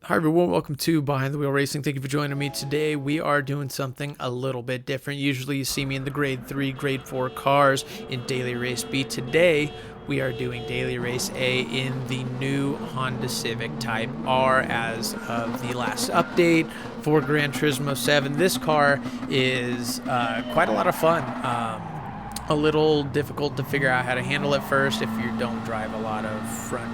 Hi everyone, welcome to Behind the Wheel Racing. Thank you for joining me today. We are doing something a little bit different. Usually you see me in the grade 3, grade 4 cars in Daily Race B. Today we are doing Daily Race A in the new Honda Civic Type R as of the last update for Gran Turismo 7. This car is quite a lot of fun. A little difficult to figure out how to handle at first if you don't drive a lot of front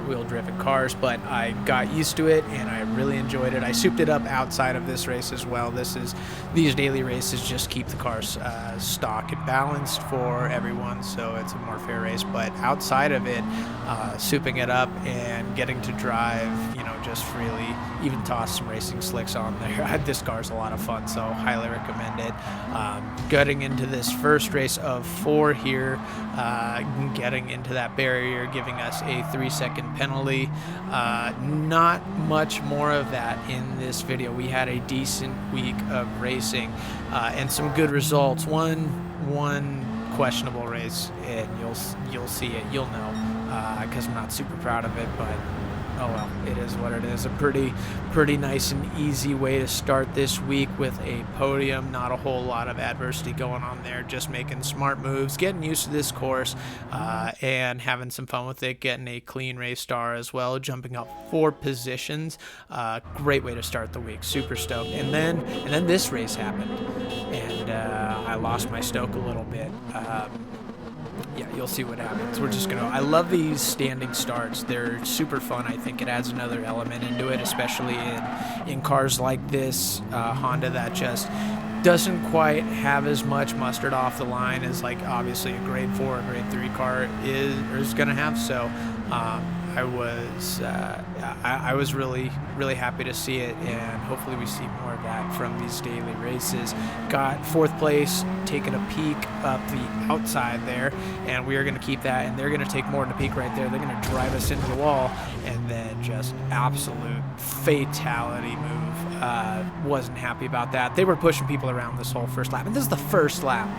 wheel driven cars, but I got used to it and I really enjoyed it. I souped it up outside of this race as well. These daily races just keep the cars stock and balanced for everyone, so it's a more fair race. But outside of it, souping it up and getting to drive, just freely, even toss some racing slicks on there. This car's a lot of fun, so highly recommend it. Getting into this first race of 4 here, getting into that barrier, giving us a 3-second penalty. Not much more of that in this video. We had a decent week of racing and some good results. One questionable race, and you'll see it, you'll know, because I'm not super proud of it, but oh well, it is what it is. A pretty nice and easy way to start this week with a podium. Not a whole lot of adversity going on there, just making smart moves, getting used to this course, and having some fun with it, getting a clean race star as well, jumping up 4 positions. Great way to start the week. Super stoked. And then this race happened, and I lost my stoke a little bit. Yeah, you'll see what happens. I love these standing starts. They're super fun. I think it adds another element into it, especially in cars like this Honda that just doesn't quite have as much mustard off the line as, like, obviously a grade 4 or grade 3 car is going to have. So I was really happy to see it, and hopefully we see more of that from these daily races. Got 4th place, taking a peek up the outside there, and we are going to keep that, and they're going to take more than a peek right there. They're going to drive us into the wall, and then just absolute fatality move. Wasn't happy about that. They were pushing people around this whole first lap, and this is the first lap.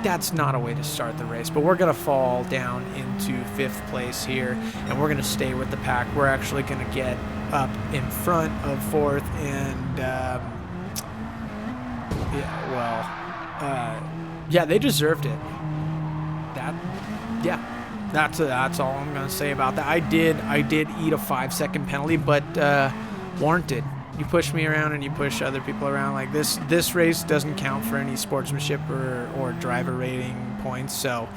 That's not a way to start the race, but we're going to fall down into 5th place here, and we're going to stay with the pack. We're actually going to get up in front of 4th, and yeah, they deserved it. That's all I'm going to say about that. I did eat a 5-second penalty, but warranted. You push me around and you push other people around. Like this race doesn't count for any sportsmanship or driver rating points, so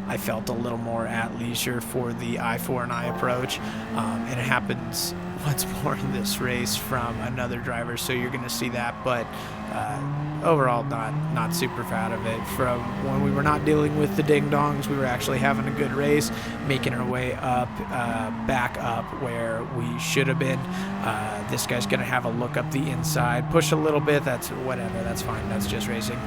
I felt a little more at leisure for the I4 and I approach, and it happens once more in this race from another driver, so you're going to see that. But overall, not super proud of it. From when we were not dealing with the ding-dongs, we were actually having a good race, making our way up, back up where we should have been. This guy's going to have a look up the inside, push a little bit. That's whatever. That's fine. That's just racing.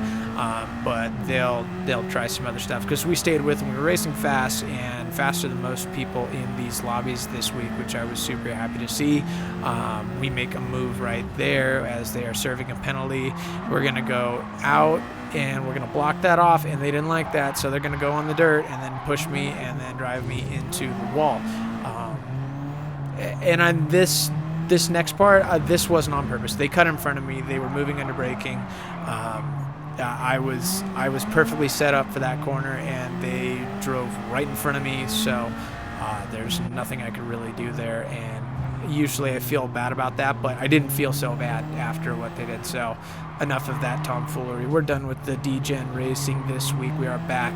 But they'll try some other stuff, because we stayed with them. We were racing fast, and faster than most people in these lobbies this week, which I was super happy to see. We make a move right there as they are serving a penalty. We're going to go out, and we're going to block that off, and they didn't like that, so they're going to go on the dirt and then push me and then drive me into the wall. And on this next part, this wasn't on purpose. They cut in front of me. They were moving under braking. I was perfectly set up for that corner, and they drove right in front of me, so there's nothing I could really do there. And usually I feel bad about that, but I didn't feel so bad after what they did. So enough of that tomfoolery. We're done with the degen racing this week. We are back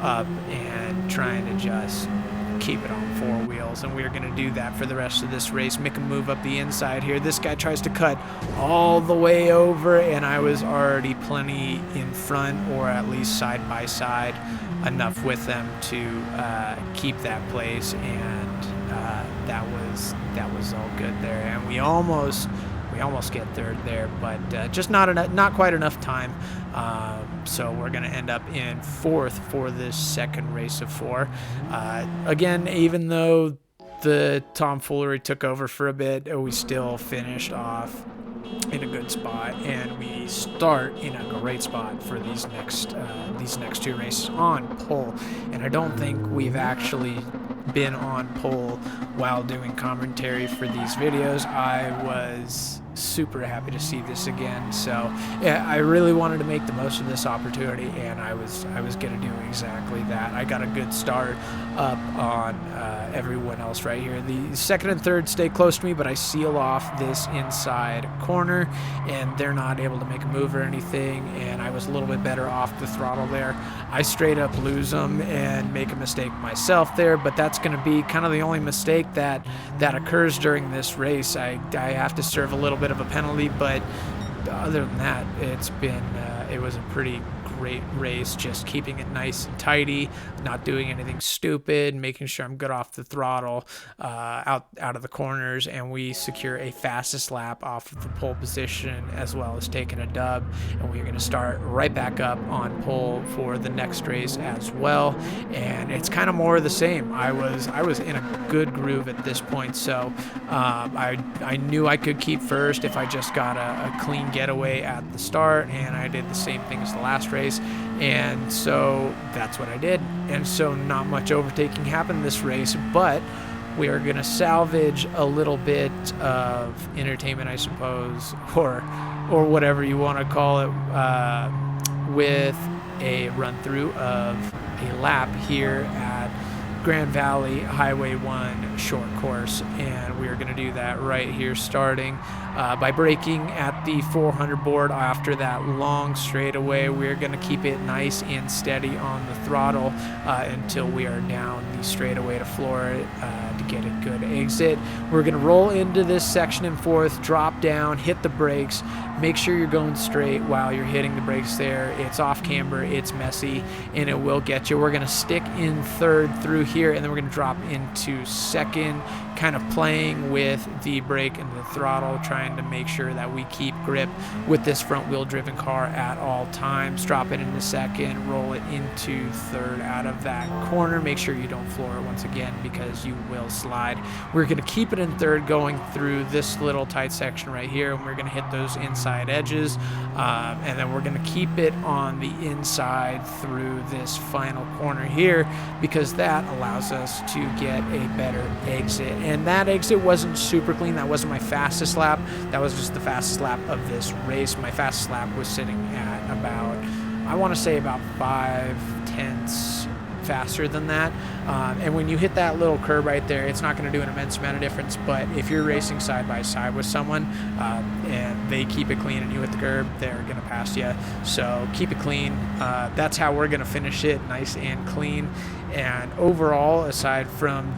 up and trying to just keep it on 4 wheels, and we're going to do that for the rest of this race. Make a move up the inside here. This guy tries to cut all the way over, and I was already plenty in front, or at least side by side enough with them to keep that place, and that was all good there. And we almost get 3rd there, but just not quite enough time. So we're going to end up in 4th for this second race of 4. Again, even though the tomfoolery took over for a bit, we still finished off in a good spot, and we start in a great spot for these next 2 races on pole. And I don't think we've actually been on pole while doing commentary for these videos, I was super happy to see this again. So yeah, I really wanted to make the most of this opportunity, and I was going to do exactly that. I got a good start up on everyone else right here. The second and third stay close to me, but I seal off this inside corner, and they're not able to make a move or anything, and I was a little bit better off the throttle there. I straight up lose them and make a mistake myself there, but that's going to be kind of the only mistake that occurs during this race. I have to serve a little bit of a penalty, but other than that, it was a pretty great race, just keeping it nice and tidy, not doing anything stupid, making sure I'm good off the throttle, out of the corners, and we secure a fastest lap off of the pole position, as well as taking a dub, and we're going to start right back up on pole for the next race as well. And it's kind of more of the same. I was in a good groove at this point, so I knew I could keep first if I just got a clean getaway at the start, and I did the same thing as the last race. And so that's what I did. And so not much overtaking happened this race, but we are going to salvage a little bit of entertainment, I suppose, or whatever you want to call it, with a run through of a lap here at Grand Valley Highway 1 short course. And we are going to do that right here, starting by braking at the 400 board after that long straightaway. We're going to keep it nice and steady on the throttle until we are down the straightaway to floor it to get a good exit. We're going to roll into this section in fourth, drop down, hit the brakes. Make sure you're going straight while you're hitting the brakes there. It's off camber, it's messy, and it will get you. We're going to stick in third through here, and then we're going to drop into second, kind of playing with the brake and the throttle, trying to make sure that we keep grip with this front wheel driven car at all times. Drop it into second, roll it into third out of that corner. Make sure you don't floor it once again, because you will slide. We're going to keep it in third, going through this little tight section right here, and we're going to hit those inside edges, and then we're going to keep it on the inside through this final corner here, because that allows us to get a better exit. And that exit wasn't super clean. That wasn't my fastest lap. That was just the fastest lap of this race. My fastest lap was sitting at about, I want to say about 5/10 faster than that. And when you hit that little curb right there, it's not going to do an immense amount of difference. But if you're racing side by side with someone and they keep it clean and you hit the curb, they're going to pass you. So keep it clean. That's how we're going to finish it, nice and clean. And overall, aside from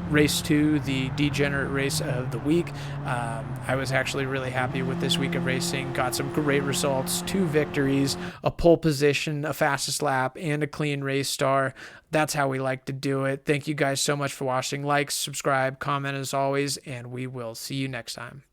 race 2, the degenerate race of the week, I was actually really happy with this week of racing. Got some great results, 2 victories, a pole position, a fastest lap, and a clean race star. That's how we like to do it. Thank you guys so much for watching. Like, subscribe, comment as always, and we will see you next time.